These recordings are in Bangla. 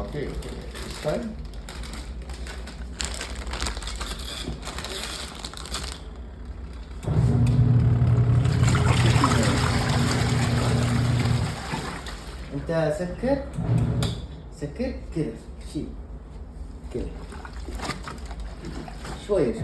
Okay, it's fine. انت سكر كده شيل كده شوية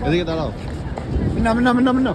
এদিকে দাঁড়াও মিন্না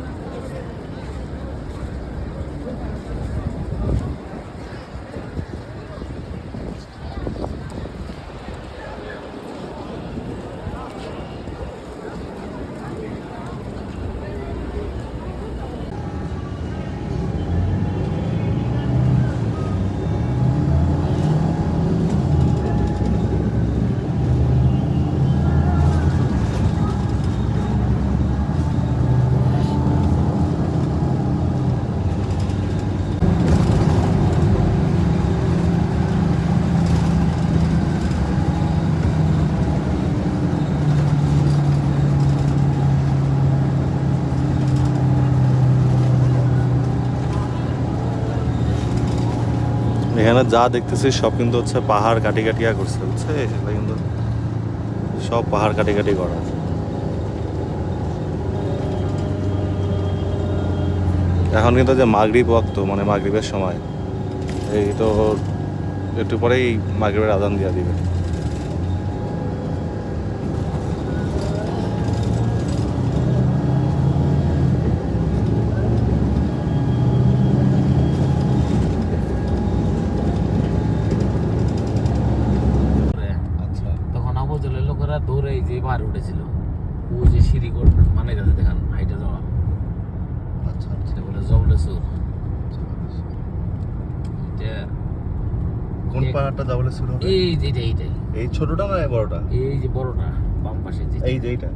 এখানে যা দেখতেছি সব কিন্তু হচ্ছে পাহাড় কাটি কাটিয়া করছে বুঝছে, সেটা কিন্তু সব পাহাড় কাটি কাটি করা। এখন কিন্তু যে মাগরিব ওয়াক্ত মানে মাগরিবের সময়, এই তো একটু পরেই মাগরিবের আজান দিয়া দিবে। দৌড়ে যে পাহাড় উঠেছিল ও যে সিঁড়ি মানে গেছে দেখান হাইটে যাওয়া, আচ্ছা সেটা বলে জবলেশ্বর। কোন পাহাড়টা জবলেশ্বর? এইটাই এই ছোটটা না বড়টা? এই যে বড়টা বাম পাশে যে এই যে এইটা,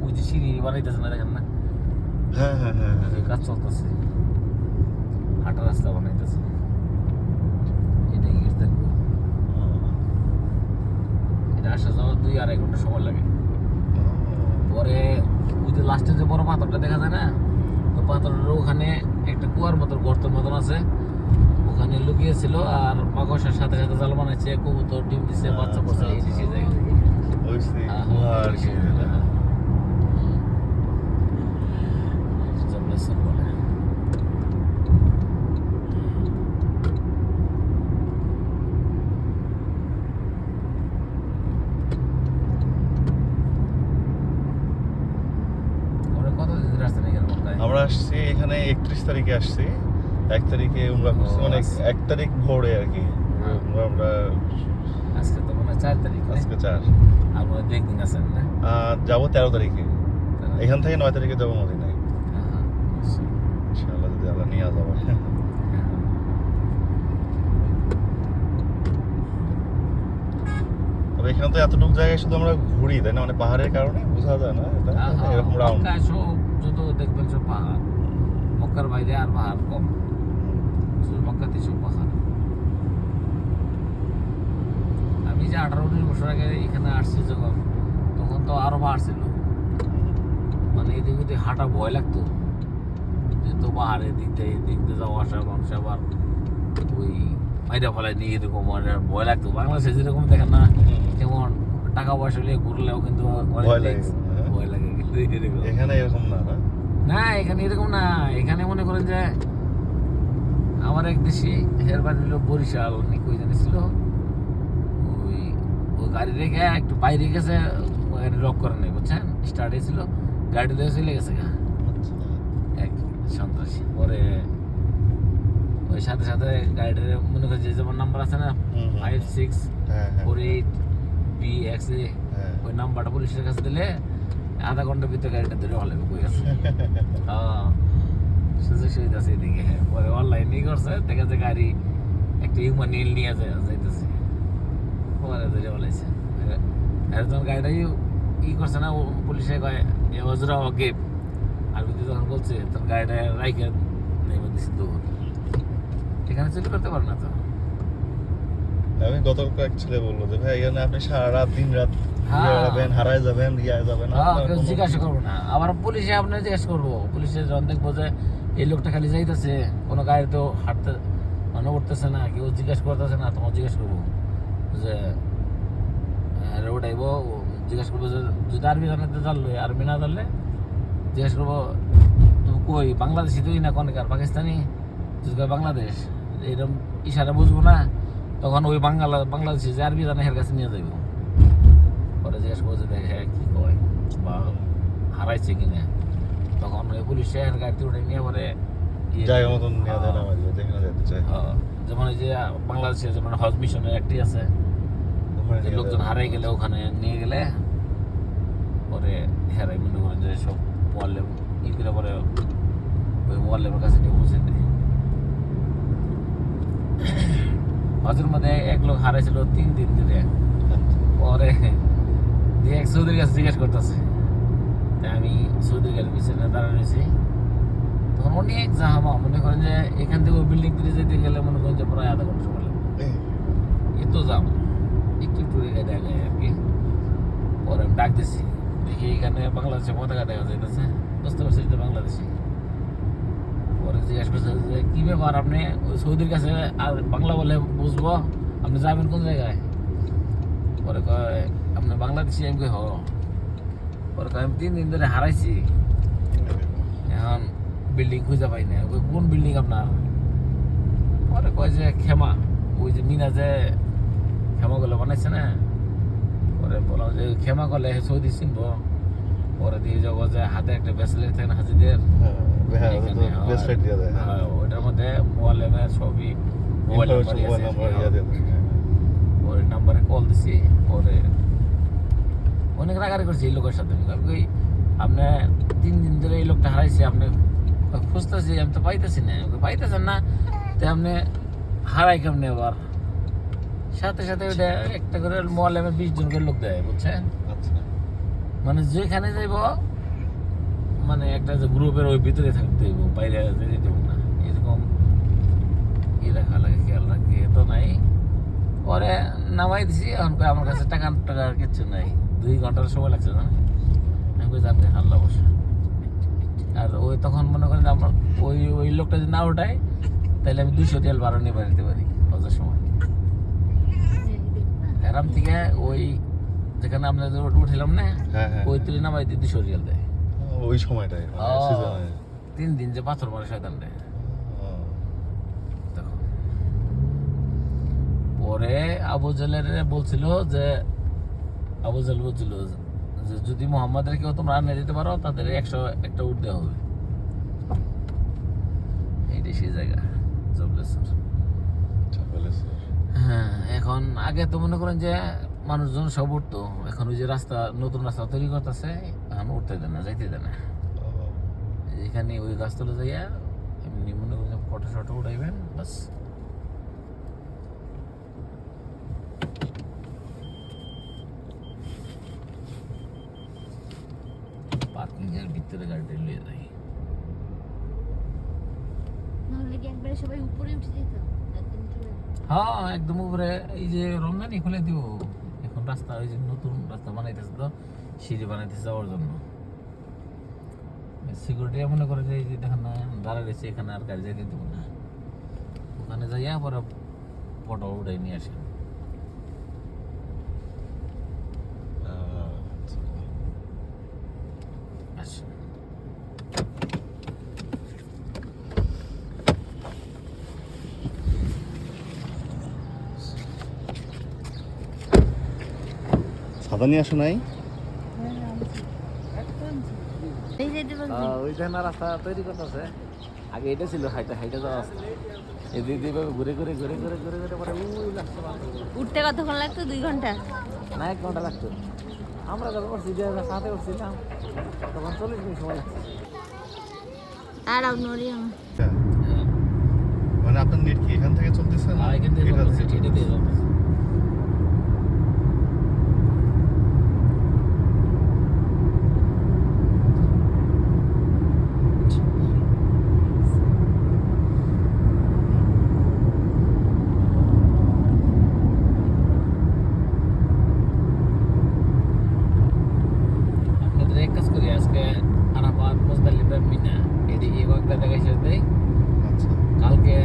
ওই যে সিঁড়ি বানাইতেছে না দেখেন না? হ্যাঁ কাজ চলতেছে, হাঁটা রাস্তা বানাইতেছে। এটা গিয়ে থাকবো, এটা আসা যাওয়া 2-2.5 ঘন্টা সময় লাগে। পরে ওই যে লাস্টে যে বড় পাথরটা দেখা যায় না, তো পাথরের ওখানে একটা কুয়ার মতন গর্তের মতন আছে, ওখানে লুকিয়েছিল। আর মাকড়সার সাথে সাথে জাল বানাইছে, কবুতর ডিম দিচ্ছে, বাচ্চা পড়ছে, এই দিচ্ছে জায়গা। আমরা আসছি এখানে 31 তারিখে আসছি, 1 তারিখে উমরা করছি, মানে 1 তারিখ ভোরে আর কি। আমরা আজকে তো মনে হয় 4 তারিখ, আজকে 4, আর মনে হয় 2 দিন আছেন না? যাবো 13 তারিখে, এখান থেকে 9 তারিখে যাবো মদিনায় ইনশাআল্লাহ, যদি আল্লাহ নিয়ে যাবো। তবে এখানে তো এতটুকু জায়গায় শুধু আমরা ঘুরি, তাই না? মানে পাহাড়ের কারণে বোঝা যায় না এটা এরকম রাউন্ড। যত দেখবেন সব পাহাড়, মক্কার বাইরে আর পাহাড় কম, শুধু মক্কাতে সব পাহাড়। আমি যে 18-19 বছর আগে এখানে আসছি যখন, তখন তো আরো পাহাড় ছিল, মানে এদিক ওদিক হাঁটা ভয় লাগতো, যেহেতু পাহাড়ের দিক দিয়ে যাওয়া আসা মানুষ আবার ওই মাইরা ফেলায় নিয়ে এরকম ভয় লাগতো। বাংলাদেশে যেরকম দেখেন না, যেমন টাকা পয়সা নিয়ে ঘুরলেও কিন্তু ভয় লাগে, কিন্তু এখানে এরকম না, এখানে এরকম না। এখানে মনে করেন যে আমার এক দেশে হের বাড়ি হলো বরিশাল, কই জানিছিল, ওই গাড়ি রেখে একটু বাইরে গেছে, গাড়ি লক করে নেই, বুঝছেন, স্টার্ট হয়েছিল, গাড়ি দিয়ে চলে গেছে এক সন্ত্রাসী। পরে ওই সাথে সাথে গাড়িটার মনে করি যে যেমন নাম্বার আছে না 5648BXA ওই নাম্বারটা পুলিশের কাছে দিলে আধা ঘন্টার ভিতরে গাড়িটা ধরে ভালো বই আছে সুযোগ সুবিধা আছে এদিকে পরে অনলাইনই করছে দেখা যায় গাড়ি একটা হিউম্যান নীল নিয়ে যাইতেছে পরে ধরে বলেছে একজন গাড়িটা ই করছে না পুলিশে কয় এ হজরা অগেপ আর কিন্তু যখন বলছে তোর গাড়িটা রাইকে নেমে দিচ্ছে দৌড় এখানে চুরি করতে পারে না তো আমি গত কয়েক ছেলে বললো যে ভাই এখানে আপনি সারা রাত দিন রাত যাবেন হারায় যাবেন যাবেন কেউ জিজ্ঞাসা করবো না আবার পুলিশে আপনার জিজ্ঞাসা করবো পুলিশে যখন দেখবো যে এই লোকটা খালি যাইতেছে কোনো গাড়ি তো হাঁটতে মানে উঠতেছে না কেউ জিজ্ঞাসা করতেছে না তোমার জিজ্ঞাসা করবো যে রোড আইব জিজ্ঞাসা করবো যে যদি আর্মি জানাতে জানলো আর্মি না জানলে জিজ্ঞাসা করবো তুমি কই বাংলাদেশি তুই না কোনকার পাকিস্তানি যদি বাংলাদেশ এরকম ইশারা বুঝবো না তখন ওই বাংলাদেশি যে আরবি জানে এর কাছে নিয়ে যাইব পরে জিজ্ঞাসা করবো যে দেখে কি কয় বা হারাইছে কিনা তখন ওই পুলিশ গাড়িতে উঠে নিয়ে পরে জায়গা মতন নিয়ে দেন আমাদের যেখানে যেতে চাই যেমন এই যে বাংলাদেশে যেমন হজ মিশনের একটি আছে যে লোকজন হারাই গেলে ওখানে নিয়ে গেলে পরে হেরাই মনে করেন যে সব মোয়াল্লেম ই করে পরে ওই মোয়াল্লেমের কাছে নিয়ে পৌঁছে দেয় হজের মধ্যে এক লোক হারাইছিল 3 দিন ধরে পরে এক সৌদির কাছে জিজ্ঞেস করতেছে তাই আমি সৌদির গাড়ির পিছনে দাঁড়া রয়েছি তখন অনেক জাহামা মনে করেন যে এখান থেকে ওই বিল্ডিং থেকে যেতে গেলে মনে করেন যে প্রায় আধা ঘন্টা সময় লাগবে এত জাম একটু একটু গাড়ি আগে আর কি পরে আমি ডাক দিছি দেখি এখানে বাংলাদেশের পতাকা দেখা যাইতেছে বুঝতে পারছি এটা বাংলাদেশি পরে জিজ্ঞাসা করছে যে কী ব্যাপার আপনি ওই সৌদির কাছে আর বাংলা বলে বুঝবো আপনি যাবেন কোন জায়গায় পরে কয় আপনি বাংলাদেশি আমি কই হ পরে কয় আমি 3 দিন ধরে হারাইছি এখন বিল্ডিং খুঁজে পাই না কোন বিল্ডিং আপনার পরে কয় যে ক্ষমা ওই যে মিনা যে ক্ষমাগুলো বানাইছে না পরে বললাম যে ক্ষমা করলে সৌদি চিনবো পরে দিয়ে যাবো যে হাতে একটা ব্রেসলেট থাকে না হাজিদের ওইটার মধ্যে মোবাইলের ছবি মোবাইল ওই নাম্বারে কল দিছি পরে অনেক রাগারি করছি এই লোকের সাথে আপনি 3 দিন ধরে এই লোকটা হারাইছে আপনি খুঁজতেছি আমি তো পাইতেছি না পাইতেছেন না তো আপনি হারাই কেমনি আবার সাথে সাথে ওইটা একটা করে মোবাইলে 20 জন করে লোক দেয় বুঝছেন মানে যেখানে যাইব মানে একটা যে গ্রুপের ওই ভিতরে থাকতে হইব বাইরে যেতে দেবো না এরকম ই রাখা লাগে খেয়াল রাখি তো নাই পরে নামাই দিছি এখন আমার কাছে টাকা কিচ্ছু নাই 2 ঘন্টার সময় লাগছে না আমি কই জানতে হাল্লা বসে আর ওই তখন মনে করেন আমার ওই লোকটা যদি না ওঠায় তাহলে আমি 200 রিয়াল ভাড়া নিয়ে বাড়িতে পারি হজের সময় এরাম থেকে ওই যেখানে আমরা উঠলাম না ওই তুলে নামাই দিয়ে 200 রিয়াল দেয় ওই সময়টায় 3 দিন যে পাথর মারে শয়তান রে পরে আবু জাহেলের বলছিল যে আবু জাহেল বলছিল যে যদি মোহাম্মদের কেউ তোমরা আনিয়ে দিতে পারো তাদের 100 একটা উঠ দেওয়া হবে এইটাই সেই জায়গা হ্যাঁ এখন আগে তো মনে করেন যে মানুষজন সব উঠতো এখন ওই যে রাস্তা নতুন রাস্তা তৈরি করতেছে এখন উঠতে দেয় না যাইতে দেয় না এখানে ওই গাছতলা যাইয়া এমনি মনে করেন ফটো শটো উঠাইবেন বাস পার্কিং এর ভিতরে গাড়িটা নিয়ে যাই নাহলে কি একবারে সবাই উপরে উঠে যেত হ্যাঁ একদম উপরে এই যে রমজানি খুলে দিব এখন রাস্তা ওই যে নতুন রাস্তা বানাইতেছে তো সিঁড়ি বানাইতেছে যাওয়ার জন্য সিকিউরিটি মনে করে যে এই যে দেখেন না দাঁড়া রয়েছে এখানে আর গাড়ি যাইতে দেবো না ওখানে যাইয়া পরে ফটো উঠাই নিয়ে আসেন আচ্ছা ছাতা নিয়ে আসো নাই ওই যে রাস্তা তৈরি করতেছে আগে এটা ছিল হাইটা হাইটা যাওয়া রাস্তা এদিক দিয়ে ঘুরে ঘুরে ঘুরে ঘুরে ঘুরে ঘুরে পরে ওই লাগছে উঠতে কতক্ষণ লাগতো 2 ঘন্টা না 1 ঘন্টা লাগতো আমরা যখন করছি যে সাথে উঠছিলাম তখন 40 মিনিট সময় লাগছে আর নড়ি না মানে আপনার নেট কি এখান থেকে চলতেছে না এখান থেকে এটা চলতেছে, এটা দিয়ে চলতেছে। আপনাদের এক কাজ করি আজকে আরাফাত মুজদালিফা মিনা এদিকে কয়েকটা জায়গায় শেষ দেয় আচ্ছা কালকে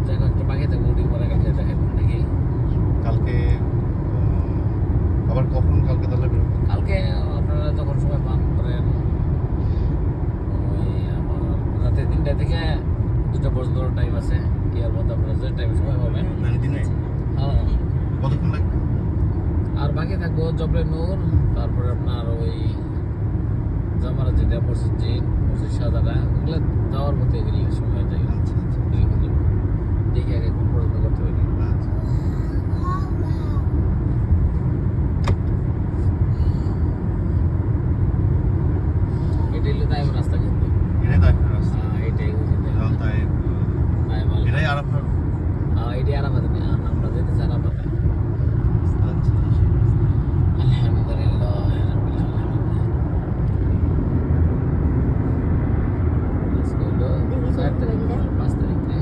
জায়গা একটা বাকি থাকবে ওটি পরে কালকে দেখাবো নাকি কালকে আবার কখন কালকে তাহলে বেরোবেন কালকে আপনারা যখন সময় পান করেন ওই আমার রাতে 3টা থেকে 2টা পর্যন্ত টাইম আছে এর মধ্যে আপনারা যে টাইমে সময় পাবেন মানে দিনে হ্যাঁ কতক্ষণ লাগবে আর বাকি থাকবো জবরে নূর তারপরে আপনার ওই জামারা যেটা মসজিদ সাদাটা ওগুলো যাওয়ার মতো গেলে সময় যায় আচ্ছা আচ্ছা দেখি আগে কোন পর্যন্ত করতে পারি আচ্ছা এটাই হলো তাই রাস্তা কিন্তু এটাই তাই রাস্তা এটাই তাই এটাই আর আপনার এটাই আরামাতে আমরা যেতে চাই আরামাতে আচ্ছা আলহামদুলিল্লাহ রাব্বিল আলামিন আজকে হলো 4 তারিখ 5 তারিখ না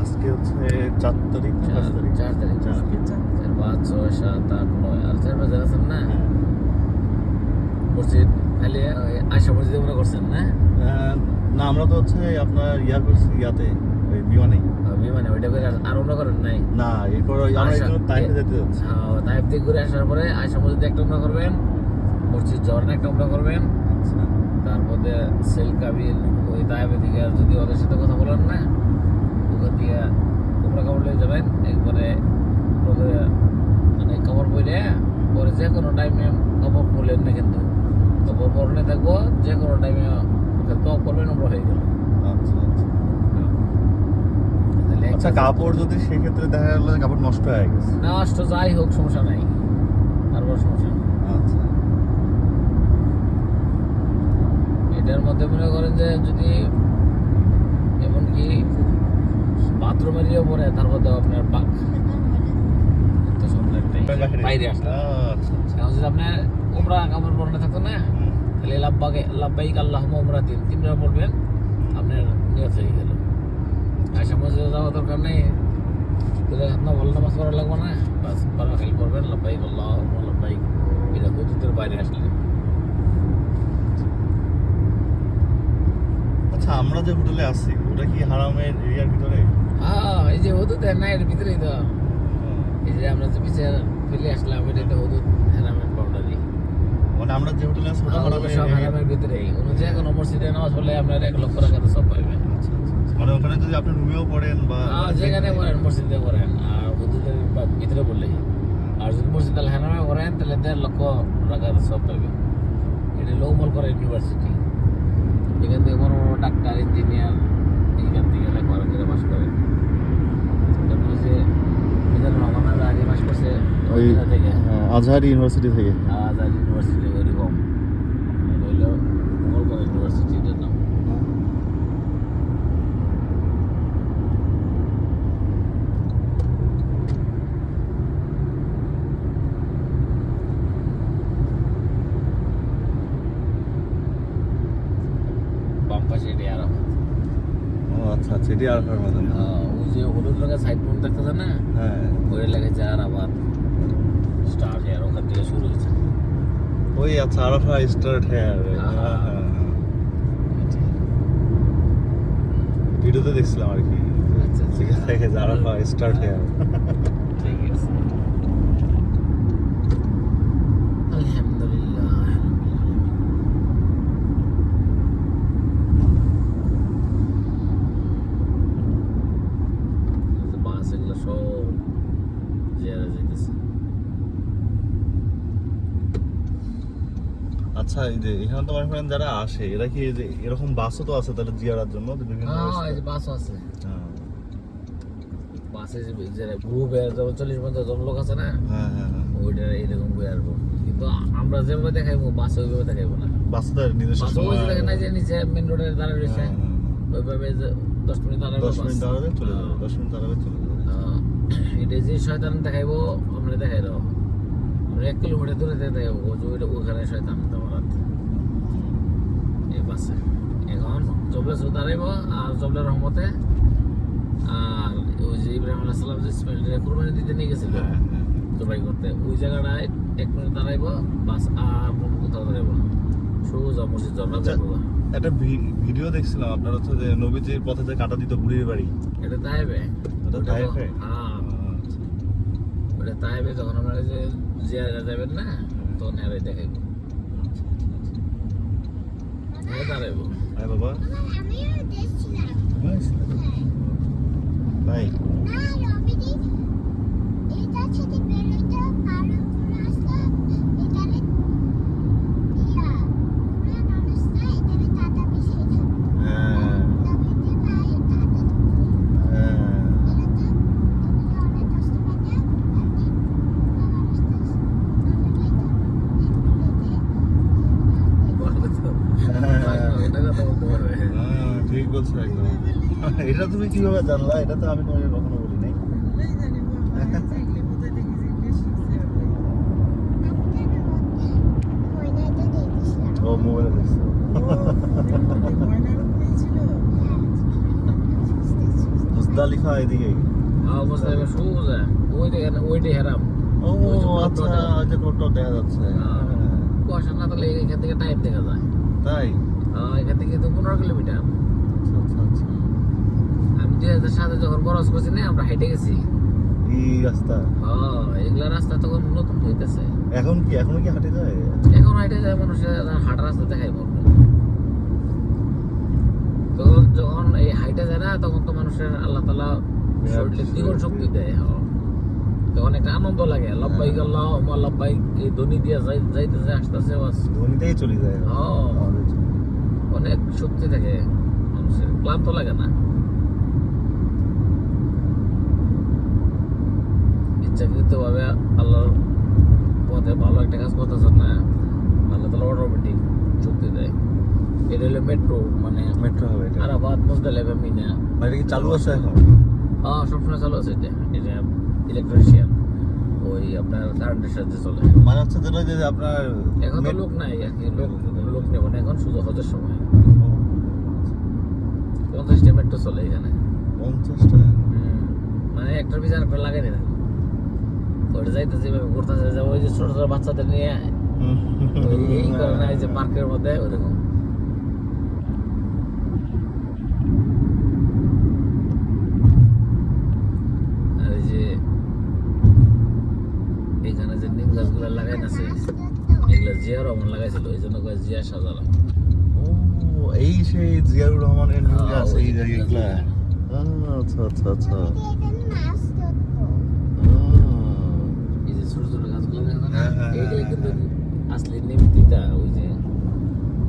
আজকে হচ্ছে 4 তারিখ 5 তারিখ 4 তারিখ 4 5 6 7 8 9 আর 4 বাজে আছেন না মসজিদ খালি আশা মসজিদে মনে করছেন না না আমরা তো হচ্ছে আপনার ইয়া করছি ইয়াতে ওই বিমানে বিমানে ওইটা করে আর অন্য করেন নাই না এরপর আমরা আশা- একটু টাইমে যেতে যাচ্ছি তাইপ দিয়ে ঘুরে আসার পরে আশা মসজিদে একটা উমরা করবেন মসজিদ জর্না একটা উমরা করবেন আচ্ছা তারপরে সেল কাবিল ওই তাইপের দিকে আর যদি ওদের সাথে কথা বলেন না ওখান থেকে উমরা কাপড় নিয়ে যাবেন একবারে ওদের মানে কাপড় বইলে পরে যে কোনো টাইমে কাপড় খুলেন না কিন্তু কাপড় পরনে থাকবো যে কোনো টাইমে ওকে তো করবেন উমরা হয়ে গেল আচ্ছা আচ্ছা তাহলে আচ্ছা কাপড় যদি সেক্ষেত্রে দেখা গেল কাপড় নষ্ট হয়ে গেছে না নষ্ট যাই হোক সমস্যা নাই আর বড় সমস্যা নেই। আচ্ছা এটার মধ্যে মনে করেন যে যদি এমনকি বাথরুমের ইয়ে পরে তার মধ্যে আপনার পাক তো সব একটাই বাইরে আসলে আচ্ছা আচ্ছা এখন যদি আপনার উমরা কাপড় পরনে থাকতো না তাহলে লাব্বাইক আল্লাহুম্মা উমরাতিন 3বার পড়বেন আপনার নিয়ত হয়ে গেল আশা মসজিদে যাওয়া দরকার নেই তাহলে আপনার ভালো নামাজ পড়া লাগবে না বাস বারবার খালি পড়বেন লাব্বাইক আল্লাহুম্মা লাব্বাইক এটা হুদুদের বাইরে আসলে আচ্ছা আমরা যে হোটেলে আছি ওটা কি হারামের এরিয়ার ভিতরে হ্যাঁ এই যে হুদুদের না এর ভিতরেই তো এই যে আমরা যে পিছিয়ে ফেলে আসলাম এটা একটা হুদুদ হারামের বাউন্ডারি মানে আমরা যে হোটেলে আছি ওটা হারামের সব area? হারামের ভিতরেই যে কোনো মসজিদে নামাজ পড়লে আপনার 1 লক্ষ টাকা তো সব পাইবেন আচ্ছা আচ্ছা আচ্ছা। মানে ওখানে যদি আপনি রুমেও পড়েন বা যেখানে পড়েন মসজিদে পড়েন আর হুদুদের ভিতরে বললেই আর যদি মসজিদ আল হারামে পড়েন তাহলে 1.5 লক্ষ টাকা সব পাইবেন এটা লৌমল করে ইউনিভার্সিটি এখান থেকে বড় বড় ডাক্তার ইঞ্জিনিয়ার এইখান থেকে লেখাপড়া করে পাস করে যেমন হচ্ছে মিজানুর রহমান আগে পাস করছে ওই ওইখান থেকে আজহার ইউনিভার্সিটি থেকে আজাদ ইউনিভার্সিটি ওইরকম হইল মঙ্গল করে ইউনিভার্সিটির নাম বাম পাশে এটি আরাফাত ও আচ্ছা আচ্ছা এটি আরফার মধ্যে ওই যে হলুদ রঙের সাইড বোন দেখতেছে না হ্যাঁ ওই লেগেছে আরাফাত স্টার হেয়ার ওখান থেকে শুরু হয়েছে ওই আচ্ছা আরফা স্টার্ট হেয়ার হ্যাঁ। ভিডিওতে দেখছিলাম আর কি আচ্ছা সেখান থেকে আরফা স্টার্ট হেয়ার ঠিক আছে আলহামদুলিল্লাহ বাস এগুলো সব জিয়ারা যাইতেছে আচ্ছা এই যে এখানে তোমার ফ্রেন্ড যারা আসে এরা কি এই যে এরকম বাসও তো আছে তাহলে জিয়ারার জন্য যে বিভিন্ন হ্যাঁ বয়স্ক? এই যে বাস আছে, হ্যাঁ বাসে যে গ্রুপে 40-50 জন লোক আছে না, হ্যাঁ হ্যাঁ হ্যাঁ ওইটা এরকম করে আসবো। কিন্তু আমরা যেভাবে দেখাইবো বাসে ওইভাবে দেখাইবো না। বাসে তো নিজস্ব বাসে ওই সময় যে দেখেন না যে নিচে মেন রোডে দাঁড়ায় রয়েছে, হ্যাঁ, হ্যাঁ, ওইভাবে যে 10 মিনিট দাঁড়াবে 10 মিনিট বাস। দাঁড়াবে চলে যাবে 10 মিনিট দাঁড়াবে চলে যাবে এটা যে শয়তান দেখাইবো আমরা দেখাই দাও, আমরা 1 কিলোমিটার দূরে দেখাইবো ওইটা ওখানে শয়তান দাঁড়াত এই বাসে। এখন জবলে দাঁড়াইবো আর জবলের রহমতে আর ওই যে ইব্রাহিম আলাইহিস সালাম যে ইসমাইলের কুরবানি দিতে নিয়ে গেছিল হ্যাঁ হ্যাঁ জবাই করতে, ওই জায়গাটায় 1 মিনিট দাঁড়াইবো বাস আর কোনো কোথাও দাঁড়াইবো না, সোজা মসজিদ জন্ম আচ্ছা। যাবো। একটা ভিডিও দেখছিলাম আপনার হচ্ছে যে নবীজির পথে যে কাটা দিত বুড়ির বাড়ি এটা তাইবে, ওটা তাইফে? হ্যাঁ আচ্ছা। ওটা তাইবে। যখন আমরা যে জিয়ারা যাবেন না তখন এরাই দেখাইবো, দাঁড়াইবো। আয় বাবা আমিও দেখছিলাম। ভাই না রবিদি এটা ছেড়ে বেরোতে পারো রাস্তা এটারে ইয়া পুরা রাস্তা এটারে টাটা বেশি যাবে হ্যাঁ রবিদি ভাই টাটা হ্যাঁ এটা অনেক কষ্ট পাতে একদিন পুরা হ্যাঁ, ঠিক বলছো একদম এটা তুমি কিভাবে জানলা এটা তো আমি তোমাকে কখনো বলি নাই ও মোবাইলে দেখছো মুজদালিফা এদিকেই অবস্থায় সোজা ওইটা হেরাম ও ওই যে আচ্ছা ফটোটা। ওই যে ফটো দেখা যাচ্ছে হ্যাঁ। কুয়াশা না থাকলে এখান থেকে টাইম দেখা যায়। তাই এখান থেকে তো 15 কিলোমিটার। আচ্ছা আচ্ছা আচ্ছা আমি 2007 যখন বরস করছি না আমরা হাইটে গেছি। এই রাস্তা এগুলা রাস্তা তখন নতুন হইতেছে, এখনো কি হাঁটে যায় এখন হাইটে যায় মানুষের হাঁটা রাস্তা দেখাই পড়বে। তখন যখন এই হাইটে যায় না তখন তো মানুষের আল্লাহ তাআলা শরীরে দ্বিগুণ শক্তি দেয়। তখন একটা আনন্দ লাগে, লব্বাইক আল্লাহুম্মা লব্বাইক এই ধ্বনি দিয়ে যাইতেছে আসতেছে বাস। ধনীতেই চলে যায় আমাদের জন্য। অনেক শক্তি থাকে মানুষের, ক্লান্ত লাগে না। ইচ্ছাকৃত ভাবে আল্লাহর পথে ভালো একটা কাজ করতেছেন না, আল্লাহ তাআলা অটোমেটিক শক্তি দেয়। এটা হলো মেট্রো, মানে মেট্রো হবে এটা আরাফাত, মুজদালিফা, মিনা। মানে এটা কি চালু আছে এখন সবসময় চালু আছে এটা। এটা ইলেকট্রিশিয়ান, ওই আপনার কারেন্টের সাথে চলে। মানে হচ্ছে যেটা যে আপনার এখন তো লোক নাই আর কি, লোক নেব না এখন, শুধু হজের সময় 50টা মেট্রো চলে এখানে। 50টা মানে একটার পিছনে একটা লাগাই না, ওইটা যাইতেছে এভাবে ঘুরতেছে, যে ওই যে ছোট ছোট বাচ্চাদের নিয়ে এই করে না, এই যে পার্কের মধ্যে ওইরকম। আর এই যে এখানে যে নিম গাছগুলো লাগাই আছে, এগুলো জিয়া রহমান লাগাইছিল, এই জন্য কয় জিয়া সাজালাম। ও এই সেই জিয়াউর রহমানের নিম হ্যাঁ, গাছ ওই এই যে জায়গাগুলা গাছগুলা। আচ্ছা আচ্ছা আচ্ছা মাছ ধরতো এই যে ছোট ছোট গাছগুলো দেখো না, হ্যাঁ, হ্যাঁ, এইগুলো হ্যাঁ, কিন্তু আসলে নিম তিতা। ওই যে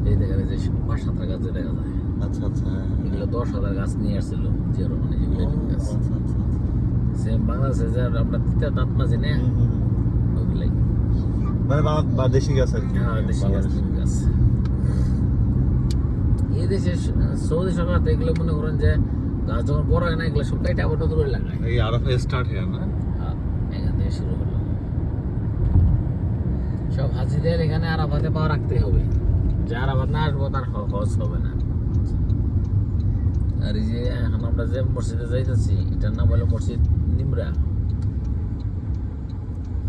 এই দেখা যায় যে 5-7 গাছ দেখা যায়, আচ্ছা আচ্ছা এগুলো 10,000 গাছ নিয়ে আসছিল জিয়া রহমানের, যেগুলো নিম গাছ। আচ্ছা আচ্ছা সেম বাংলাদেশে যে আমরা তিতা দাঁত মাঝে না, ওইগুলাই। মানে দেশি গাছ আর কি হ্যাঁ, দেশি গাছ, নিম গাছ। এই দেশে সৌদি সরকার তো এগুলো মনে করেন যে গাছ যখন বড় হয় না, এগুলো সব কাইটা আবার নতুন করে লাগায়। এই আরাফা স্টার্ট হ্যাঁ না এখান থেকে শুরু হলো। সব হাজিদের এখানে আরাফাতে পা রাখতে হবে, যে আরাফাত না আসবো তার হজ হবে না। আর এই যে এখন আমরা যে মসজিদে যাইতেছি, এটার নাম হলো মসজিদ নিমরা।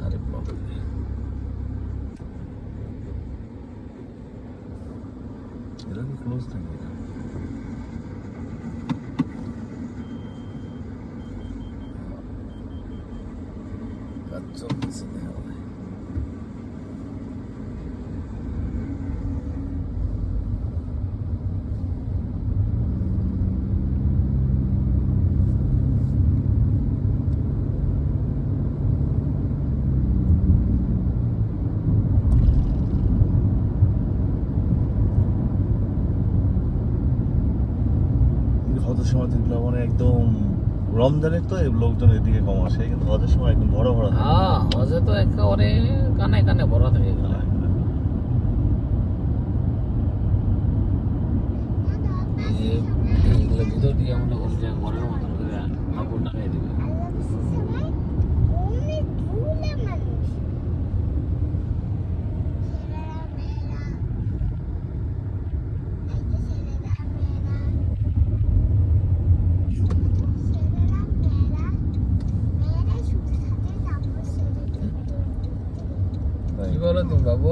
আরে বাপরে, এটা কি ক্লোজ থাকে এটা কাজ চলতেছে দেখা যায়। মসজিদগুলো মানে একদম রমজানের তো এই লোকজন এদিকে কম আসে, কিন্তু হজের সময় একদম ভরা ভরা থাকে। হ্যাঁ হজে তো একেবারে কানে কানে ভরা থাকে এগুলো। এই যে এইগুলো ভিতর দিয়ে মনে করেন যে ঘরের মতন করে কাপড় টাঙিয়ে দিবে। অনেক ধুলে মানুষ ছেলেরা মেয়েরা এই যে ছেলেরা মেয়েরা মেয়েরা শুধু সাথে কাপড় ছেড়ে কি বলো তুমি বাবু?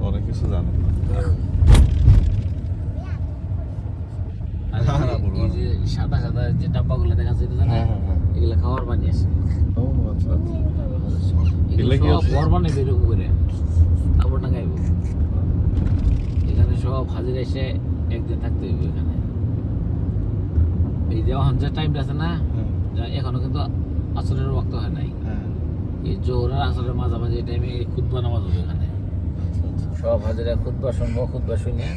অনেক কিছু জানে। আর এই যে সাদা সাদা যে ডাব্বাগুলো দেখা যাচ্ছে না, হ্যাঁ, হ্যাঁ, হ্যাঁ। এগুলো খাওয়ার বানিয়েছে। ও আচ্ছা আচ্ছা। এগুলো এগুলো কি সব হচ্ছে? ঘর বানিয়ে এরকম করে কাপড় টাঙাইব। এখানে সব হাজির এসে একদিন থাকতে হইব এখানে। এই যে হঞ্জার টাইমটা আছে না, হ্যাঁ, যা এখনো কিন্তু আসরের ওয়াক্ত হয় নাই। হ্যাঁ। এই জোহরের আসরের মাঝামাঝি এই টাইমে খুতবা নামাজ হবে এখানে। আচ্ছা আচ্ছা। সব হাজিরা খুতবা শুনবো, খুতবা শুনে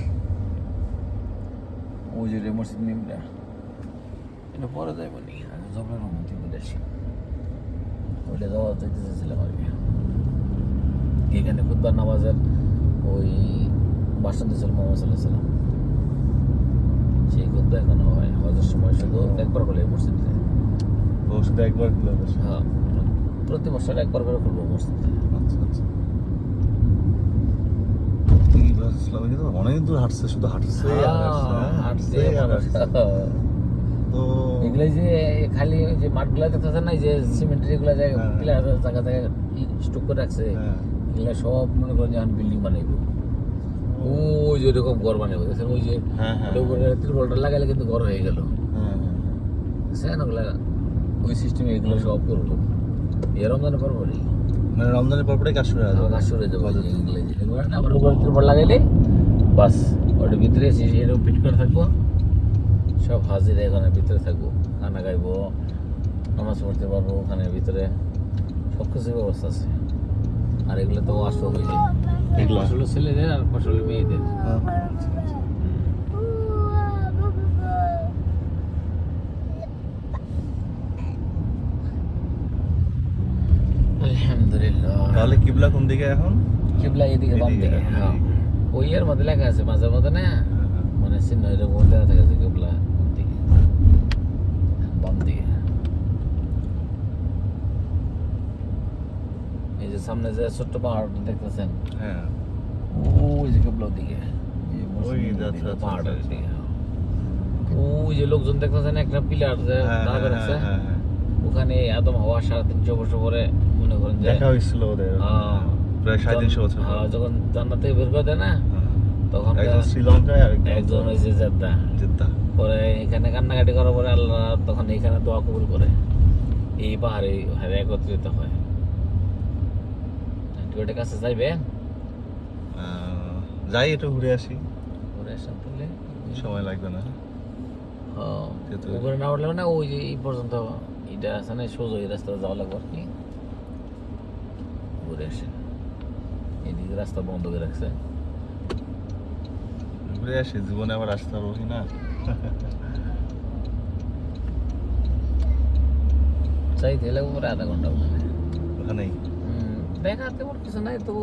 ওই যে মসজিদ নিমটা এটা পরে যাইব নি, আগে জবরের মধ্যে বলে আসি। ওইটা যাওয়া যেতে চাইছিলাম আর কি। এখানে খুতবা নামাজের ওই ভাষণ দিয়েছিল মোহাম্মদ সাল্লাহ সাল্লাম, সেই খুতবা এখনো হয়। হজের সময় শুধু একবার বলে মসজিদে। ও শুধু একবার দিল বেশ। হ্যাঁ, প্রতি বছর একবার করে খুলবো মসজিদে। আচ্ছা আচ্ছা। কি ভাবছিলাম কিন্তু অনেক দূর হাঁটছে, শুধু হাঁটছে আর হাঁটছে, হ্যাঁ? হাঁটছে আর মানুষ। হাঁটছে। তো এগুলো যে খালি ওই যে মাঠগুলা দেখতেছে না, এই যে সিমেন্টের এগুলা জায়গা হ্যাঁ। পিলার জায়গা জায়গা স্টক করে রাখছে, হ্যাঁ, এগুলা সব মনে করেন যে বিল্ডিং বানাইব। ওই যে ওরকম ঘর বানাইব, দেখছেন ওই যে হ্যাঁ, হ্যাঁ, ওটার উপরে ত্রিপলটা লাগালে কিন্তু ঘর হয়ে গেল। হ্যাঁ, হ্যাঁ। দেখছেন ওগুলা ওই সিস্টেমে এগুলো সব করবো এই রমজানের পর পরই। মানে রমজানের পরপরই কাজ শুরু হয়। কাজ শুরু হয়ে যাবে এগুলো আবার উপরে ত্রিপল লাগাইলে বাস ওটার ভিতরে এরকম ফিট করে থাকবো। সব হাজির এখানে ভিতরে থাকবো, খানা খাইবো, নামাজ পড়তে পারবো ওখানে ভিতরে, সব কিছুর ব্যবস্থা আছে। আর এগুলো তো আসো হয়ে যায়, এগুলো? আসলে ছেলেদের আর আসলে মেয়েদের। হ্যাঁ, আচ্ছা, আচ্ছা। আলহামদুলিল্লাহ। তাহলে কিবলা কোন দিকে এখন? কিবলা এদিকে বাম এদিকে, দিকে। হ্যাঁ। ওই এর মধ্যে লেখা আছে মাঝে মধ্যে না, মানে চিহ্ন এরকম দেওয়া থাকে যে কিবলা কোন দিকে, বাম দিকে। এই যে সামনে যে ছোট্ট পাহাড়টা দেখতেছেন, হ্যাঁ, ওই যে কিবলার দিকে, এই ওই মসজিদের যে, দিকে, আচ্ছা, আচ্ছা, পাহাড়ের আচ্ছা। দিকে। ওই যে লোকজন দেখতেছেন একটা পিলার যে হ্যাঁ, দাঁড় করে রাখছে, হ্যাঁ, হ্যাঁ। ওখানে আদম হাওয়া 350 বছর পরে মনে করেন যে দেখা হয়েছিল ওদের, হ্যাঁ, প্রায় 350 বছর পর। হ্যাঁ, যখন জান্নাত থেকে বের করে দেয় না, হ্যাঁ। তখন একজন শ্রীলঙ্কায় আর একজন হয়েছে জেদ্দা। জেদ্দা। পরে এখানে কান্নাকাটি করার পরে আল্লাহ তখন এখানে দোয়া কবুল করে, এই পাহাড়ে হারে একত্রিত হয়। ওইটার কাছে যাইবে, যাই একটু ঘুরে আসি, ঘুরে আসেন তাহলে। সময় লাগবে না। হ্যাঁ, যেহেতু- উপরে না উঠলে না ওই যে এই পর্যন্ত এটা আছে না, সোজা এই রাস্তা যাওয়া লাগবে আর কি। ঘুরে আসেন, এদিকে রাস্তা বন্ধ করে রাখছে। ঘুরে আসি, জীবনে আবার আসতে পারবো কি না। চাইতে লাগবে পরে আধা ঘন্টা ওখানে। ওখানেই দেখাতে কিছু নাই তো।